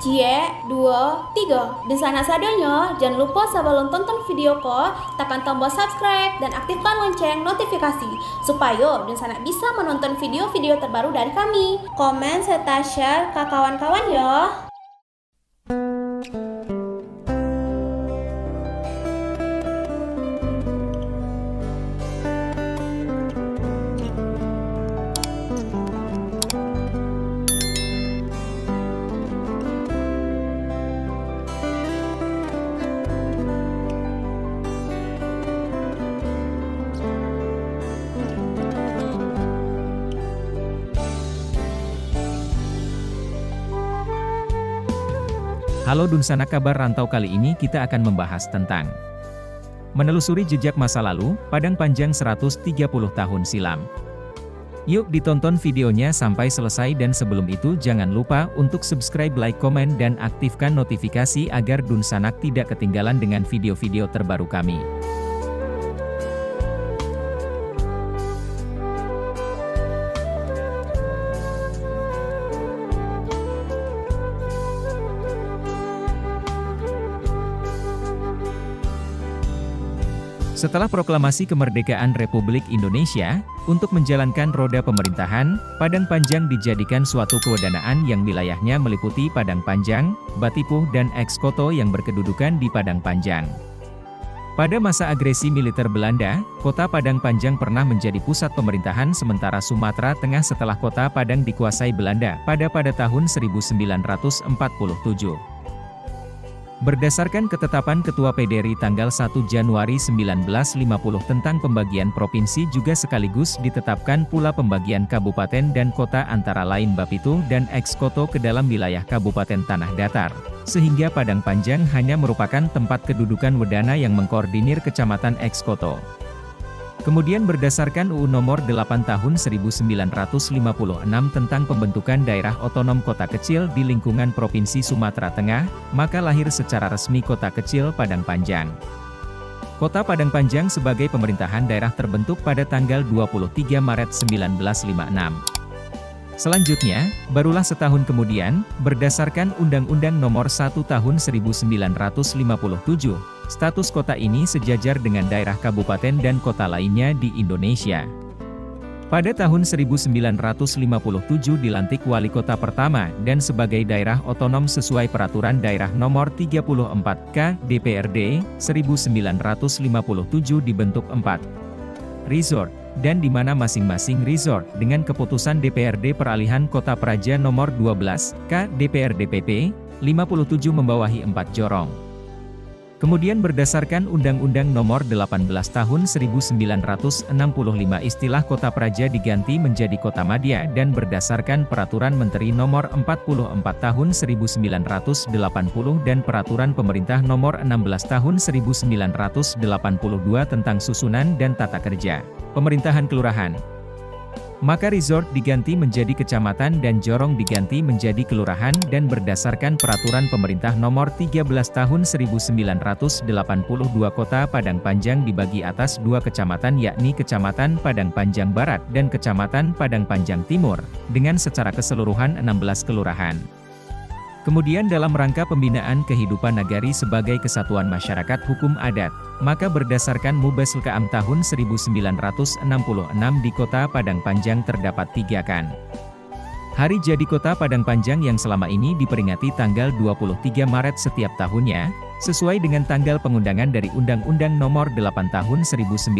Cie, dua, tiga. Di sana sadonya, jangan lupa sebelum tonton video ko, tekan tombol subscribe dan aktifkan lonceng notifikasi supaya di sana bisa menonton video-video terbaru dari kami. Komen serta share ke kawan-kawan ya. Halo Dunsana, kabar rantau. Kali ini kita akan membahas tentang menelusuri jejak masa lalu, Padang Panjang 130 tahun silam. Yuk ditonton videonya sampai selesai, dan sebelum itu jangan lupa untuk subscribe, like, komen, dan aktifkan notifikasi agar Dunsanak tidak ketinggalan dengan video-video terbaru kami. Setelah proklamasi kemerdekaan Republik Indonesia, untuk menjalankan roda pemerintahan, Padang Panjang dijadikan suatu kewenangan yang wilayahnya meliputi Padang Panjang, Batipuh, dan Ekskoto yang berkedudukan di Padang Panjang. Pada masa agresi militer Belanda, kota Padang Panjang pernah menjadi pusat pemerintahan sementara Sumatera Tengah setelah kota Padang dikuasai Belanda pada tahun 1947. Berdasarkan ketetapan Ketua PDRI tanggal 1 Januari 1950 tentang pembagian provinsi, juga sekaligus ditetapkan pula pembagian kabupaten dan kota antara lain Bapituh dan Ekskoto ke dalam wilayah Kabupaten Tanah Datar, sehingga Padang Panjang hanya merupakan tempat kedudukan wedana yang mengkoordinir Kecamatan Ekskoto. Kemudian berdasarkan UU Nomor 8 Tahun 1956 tentang pembentukan daerah otonom kota kecil di lingkungan Provinsi Sumatera Tengah, maka lahir secara resmi Kota Kecil Padang Panjang. Kota Padang Panjang sebagai pemerintahan daerah terbentuk pada tanggal 23 Maret 1956. Selanjutnya, barulah setahun kemudian, berdasarkan Undang-Undang Nomor 1 Tahun 1957, status kota ini sejajar dengan daerah kabupaten dan kota lainnya di Indonesia. Pada tahun 1957 dilantik wali kota pertama dan sebagai daerah otonom sesuai Peraturan Daerah Nomor 34 KDPRD 1957 dibentuk 4 resort, dan di mana masing-masing resort dengan keputusan DPRD peralihan Kota Praja Nomor 12 KDPRD PP 57 membawahi 4 jorong. Kemudian berdasarkan Undang-Undang Nomor 18 Tahun 1965 istilah Kota Praja diganti menjadi Kota Madya, dan berdasarkan Peraturan Menteri Nomor 44 Tahun 1980 dan Peraturan Pemerintah Nomor 16 Tahun 1982 tentang Susunan dan Tata Kerja Pemerintahan Kelurahan, maka resort diganti menjadi kecamatan dan jorong diganti menjadi kelurahan, dan berdasarkan Peraturan Pemerintah Nomor 13 Tahun 1982 Kota Padang Panjang dibagi atas 2 kecamatan, yakni Kecamatan Padang Panjang Barat dan Kecamatan Padang Panjang Timur, dengan secara keseluruhan 16 kelurahan. Kemudian dalam rangka pembinaan kehidupan nagari sebagai kesatuan masyarakat hukum adat, maka berdasarkan Mubasl-Kaam tahun 1966 di Kota Padang Panjang terdapat 3 hari jadi Kota Padang Panjang yang selama ini diperingati tanggal 23 Maret setiap tahunnya, sesuai dengan tanggal pengundangan dari Undang-Undang Nomor 8 Tahun 1956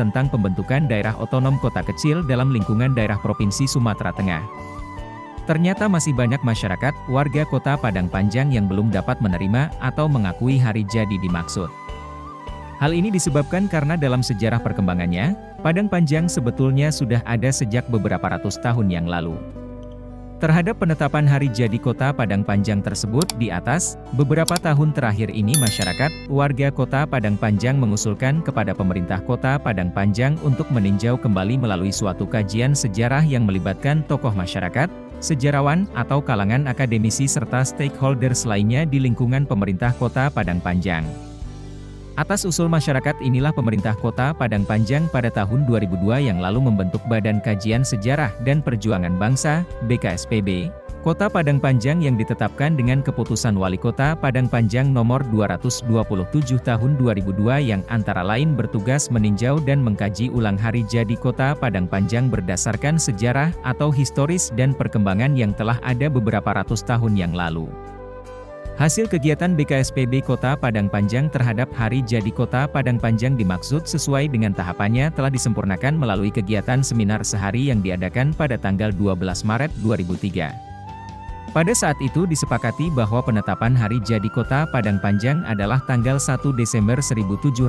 tentang pembentukan daerah otonom kota kecil dalam lingkungan daerah Provinsi Sumatera Tengah. Ternyata masih banyak masyarakat, warga Kota Padang Panjang yang belum dapat menerima atau mengakui hari jadi dimaksud. Hal ini disebabkan karena dalam sejarah perkembangannya, Padang Panjang sebetulnya sudah ada sejak beberapa ratus tahun yang lalu. Terhadap penetapan hari jadi Kota Padang Panjang tersebut di atas, beberapa tahun terakhir ini masyarakat, warga Kota Padang Panjang mengusulkan kepada pemerintah Kota Padang Panjang untuk meninjau kembali melalui suatu kajian sejarah yang melibatkan tokoh masyarakat, sejarawan, atau kalangan akademisi serta stakeholders lainnya di lingkungan pemerintah Kota Padang Panjang. Atas usul masyarakat inilah pemerintah Kota Padang Panjang pada tahun 2002 yang lalu membentuk Badan Kajian Sejarah dan Perjuangan Bangsa, BKSPB, Kota Padang Panjang yang ditetapkan dengan Keputusan Wali Kota Padang Panjang Nomor 227 Tahun 2002 yang antara lain bertugas meninjau dan mengkaji ulang hari jadi Kota Padang Panjang berdasarkan sejarah atau historis dan perkembangan yang telah ada beberapa ratus tahun yang lalu. Hasil kegiatan BKSPB Kota Padang Panjang terhadap hari jadi Kota Padang Panjang dimaksud sesuai dengan tahapannya telah disempurnakan melalui kegiatan seminar sehari yang diadakan pada tanggal 12 Maret 2003. Pada saat itu disepakati bahwa penetapan hari jadi Kota Padang Panjang adalah tanggal 1 Desember 1790,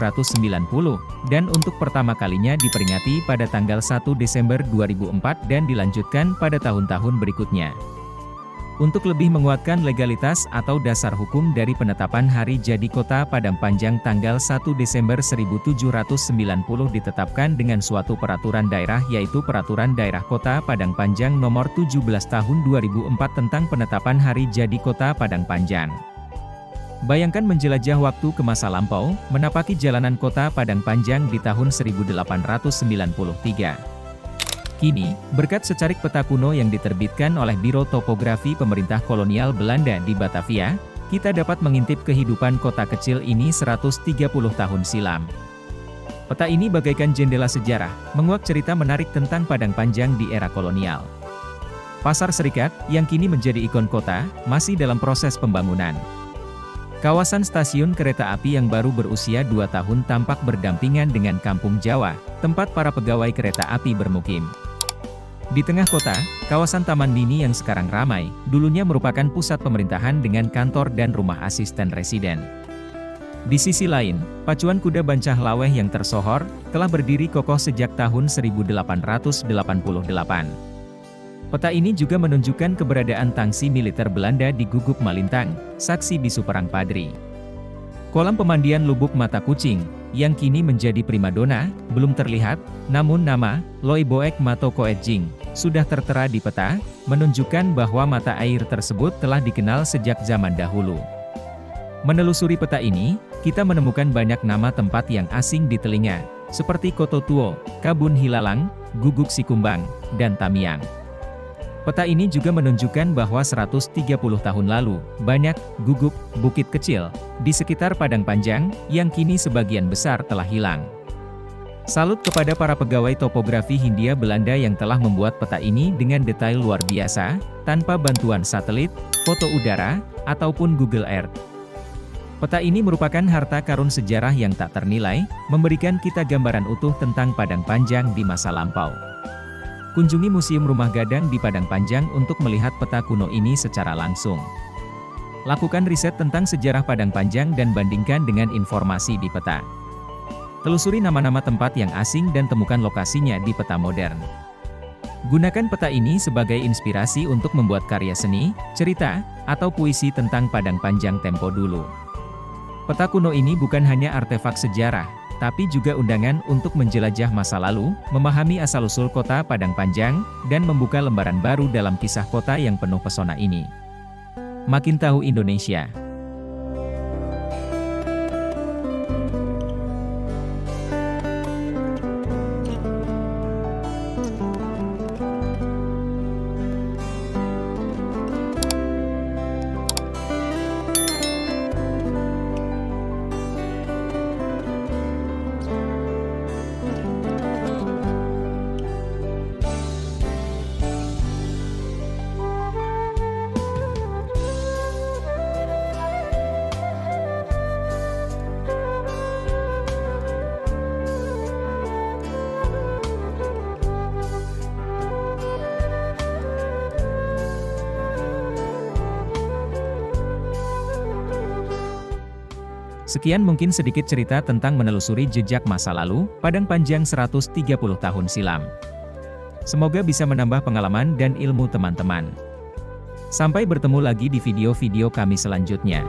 dan untuk pertama kalinya diperingati pada tanggal 1 Desember 2004 dan dilanjutkan pada tahun-tahun berikutnya. Untuk lebih menguatkan legalitas atau dasar hukum dari penetapan hari jadi Kota Padang Panjang tanggal 1 Desember 1790 ditetapkan dengan suatu peraturan daerah yaitu Peraturan Daerah Kota Padang Panjang Nomor 17 Tahun 2004 tentang penetapan hari jadi Kota Padang Panjang. Bayangkan menjelajah waktu ke masa lampau, menapaki jalanan Kota Padang Panjang di tahun 1893. Kini, berkat secarik peta kuno yang diterbitkan oleh Biro Topografi Pemerintah Kolonial Belanda di Batavia, kita dapat mengintip kehidupan kota kecil ini 130 tahun silam. Peta ini bagaikan jendela sejarah, menguak cerita menarik tentang Padang Panjang di era kolonial. Pasar Serikat, yang kini menjadi ikon kota, masih dalam proses pembangunan. Kawasan stasiun kereta api yang baru berusia 2 tahun tampak berdampingan dengan Kampung Jawa, tempat para pegawai kereta api bermukim. Di tengah kota, kawasan Taman Mini yang sekarang ramai, dulunya merupakan pusat pemerintahan dengan kantor dan rumah asisten residen. Di sisi lain, pacuan kuda Bancah Laweh yang tersohor, telah berdiri kokoh sejak tahun 1888. Peta ini juga menunjukkan keberadaan tangsi militer Belanda di Guguk Malintang, saksi bisu Perang Padri. Kolam pemandian Lubuk Mata Kucing, yang kini menjadi primadona, belum terlihat, namun nama, Loi Boek Mato Koet Jing, sudah tertera di peta, menunjukkan bahwa mata air tersebut telah dikenal sejak zaman dahulu. Menelusuri peta ini, kita menemukan banyak nama tempat yang asing di telinga, seperti Koto Tuo, Kabun Hilalang, Guguk Sikumbang, dan Tamiang. Peta ini juga menunjukkan bahwa 130 tahun lalu, banyak guguk, bukit kecil, di sekitar Padang Panjang, yang kini sebagian besar telah hilang. Salut kepada para pegawai topografi Hindia Belanda yang telah membuat peta ini dengan detail luar biasa, tanpa bantuan satelit, foto udara, ataupun Google Earth. Peta ini merupakan harta karun sejarah yang tak ternilai, memberikan kita gambaran utuh tentang Padang Panjang di masa lampau. Kunjungi Museum Rumah Gadang di Padang Panjang untuk melihat peta kuno ini secara langsung. Lakukan riset tentang sejarah Padang Panjang dan bandingkan dengan informasi di peta. Telusuri nama-nama tempat yang asing dan temukan lokasinya di peta modern. Gunakan peta ini sebagai inspirasi untuk membuat karya seni, cerita, atau puisi tentang Padang Panjang tempo dulu. Peta kuno ini bukan hanya artefak sejarah, tapi juga undangan untuk menjelajah masa lalu, memahami asal-usul Kota Padang Panjang, dan membuka lembaran baru dalam kisah kota yang penuh pesona ini. Makin tahu Indonesia. Sekian mungkin sedikit cerita tentang menelusuri jejak masa lalu, Padang Panjang 130 tahun silam. Semoga bisa menambah pengalaman dan ilmu teman-teman. Sampai bertemu lagi di video-video kami selanjutnya.